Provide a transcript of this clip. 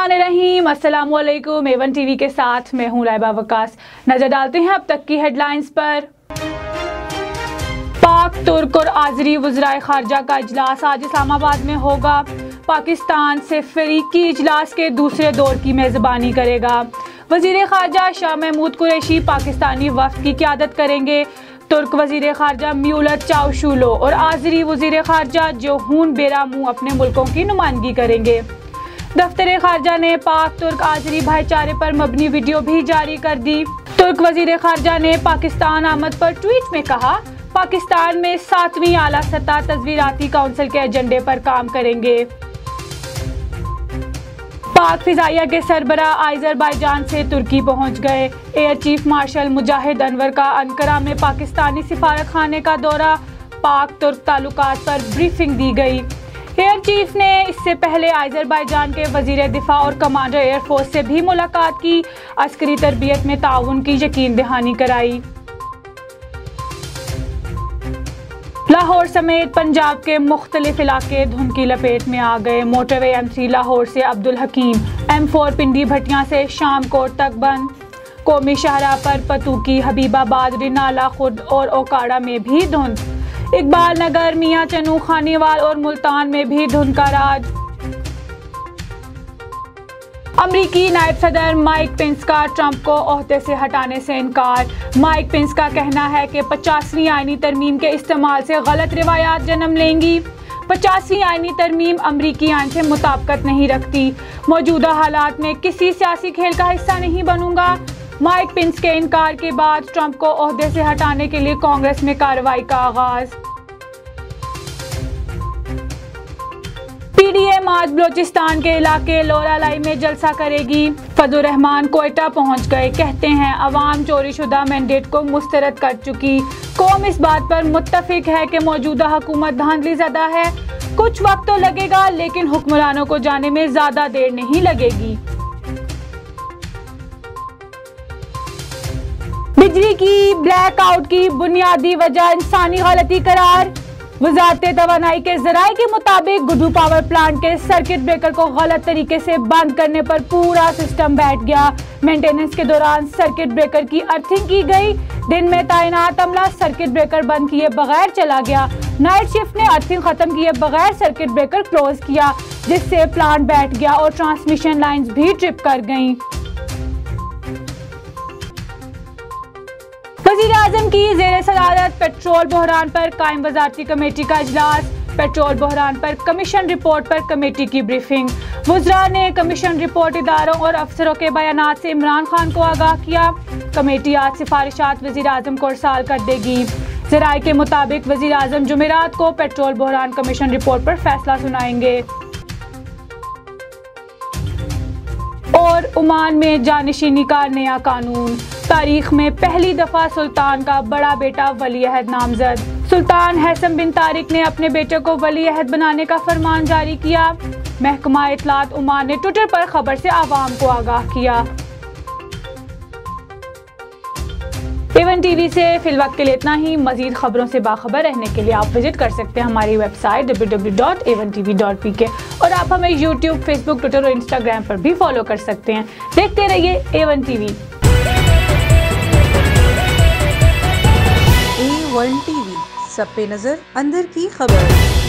बिस्मिल्लाहिर्रहमानिर्रहीम। अस्सलाम वालेकुम। A1 टीवी के साथ मैं हूँ लाइबा वकास। नजर डालते हैं अब तक की हेडलाइंस पर। पाक, तुर्क और आज़री वज़राए ख़ारजा का इजलास आज इस्लामाबाद में होगा। पाकिस्तान से फ़रीकी इजलास के दूसरे दौर की मेज़बानी करेगा। वज़ीर ख़ारजा शाह महमूद कुरैशी पाकिस्तानी वफ़द की क़यादत करेंगे। तुर्क वज़ीर ख़ारजा म्यूलत चावशुलो और आज़री वज़ीर ख़ारजा जोहून बेरामू अपने मुल्कों की नुमाइंदगी करेंगे। दफ्तर ख़ारजा ने पाक तुर्क आज़री भाईचारे पर मबनी वीडियो भी जारी कर दी। तुर्क वज़ीर ख़ारजा ने पाकिस्तान आमद पर ट्वीट में कहा, पाकिस्तान में 7वीं आला सतह तज़वीराती काउंसिल के एजेंडे पर काम करेंगे। पाक फ़िज़ाइया के सरबराह आज़रबाईजान से तुर्की पहुंच गए। एयर चीफ मार्शल मुजाहिद अनवर का अंकारा में पाकिस्तानी सिफारत खाने का दौरा। पाक तुर्क ताल्लुकात पर ब्रीफिंग दी गई। एयर चीफ ने इससे पहले आज़रबाईजान के वज़ीर दिफा और कमांडर एयरफोर्स से भी मुलाकात की। अस्करी तरबियत में ताउन की यकीन दहानी कराई। लाहौर समेत पंजाब के मुख्तलिफ इलाके धुंध की लपेट में आ गए। मोटरवे M3 लाहौर से अब्दुल हकीम, M4 पिंडी भटियां से शामकोट तक बंद। कौमी शाहराह पर पतूकी, हबीबाबाद, रिनाला खुर्द और ओकाड़ा में भी धुंध। इकबाल नगर, मियां चनू, खानीवाल और मुल्तान में भी धुंध का राज। अमरीकी नायब सदर माइक पेंस का ट्रंप को ओहदे से हटाने से इनकार। माइक पेंस का कहना है कि 50वीं आईनी तरमीम के इस्तेमाल से गलत रिवायात जन्म लेंगी। 50वीं आईनी तरमीम अमरीकी आइन से मुताबिकत नहीं रखती। मौजूदा हालात में किसी सियासी खेल का हिस्सा नहीं बनूंगा। माइक पेंस के इनकार के बाद ट्रंप को ओहदे से हटाने के लिए कांग्रेस में कार्रवाई का आगाज। पीडीएम आज बलोचिस्तान के इलाके लोरालाई में जलसा करेगी। फजल रहमान कोयटा पहुंच गए। कहते हैं अवाम चोरीशुदा मैंडेट को मुस्तरद कर चुकी। कौम इस बात पर मुत्तफिक है कि मौजूदा हुकूमत धांधली ज़दा है। कुछ वक्त तो लगेगा लेकिन हुक्मरानों को जाने में ज़्यादा देर नहीं लगेगी। बिजली की ब्लैकआउट की बुनियादी वजह इंसानी गलती करार। वज़ारत तवानाई के ज़राए के मुताबिक गुड्डू पावर प्लांट के सर्किट ब्रेकर को गलत तरीके से बंद करने पर पूरा सिस्टम बैठ गया। मेंटेनेंस के दौरान सर्किट ब्रेकर की अर्थिंग की गई। दिन में तैनात अमला सर्किट ब्रेकर बंद किए बगैर चला गया। नाइट शिफ्ट ने अर्थिंग खत्म किए बगैर सर्किट ब्रेकर क्लोज किया, जिससे प्लांट बैठ गया और ट्रांसमिशन लाइन्स भी ट्रिप कर गईं। वज़ीर आज़म की ज़ेरे सदारत पेट्रोल बहरान पर कायम वज़ारती कमेटी का इजलास। पेट्रोल बहरान पर कमीशन रिपोर्ट पर कमेटी की ब्रीफिंग। वज़रा ने कमीशन रिपोर्ट इदारों और अफसरों के बयानात से इमरान खान को आगाह किया। कमेटी आज सिफारिशात वज़ीर आज़म को इरसाल कर देगी। ज़राए के मुताबिक वज़ीर आज़म जुमेरात को पेट्रोल बहरान कमीशन रिपोर्ट पर फैसला सुनाएंगे। और ओमान में जानशीनी का नया कानून। तारीख में पहली दफा सुल्तान का बड़ा बेटा वली अहद नामजद। सुल्तान हैसम बिन तारिक ने अपने बेटे को वली अहद बनाने का फरमान जारी किया। महकमा इत्तलात ओमान ने ट्विटर पर खबर से आवाम को आगाह किया। A1 टीवी से फिलवक्त के लिए इतना ही। मजीद खबरों से बाखबर रहने के लिए आप विजिट कर सकते हैं हमारी वेबसाइट www.a1tv.pk और आप हमें YouTube, Facebook, Twitter और Instagram पर भी फॉलो कर सकते हैं। देखते रहिए A1 टीवी। A1 टीवी, सब पे नजर, अंदर की खबर।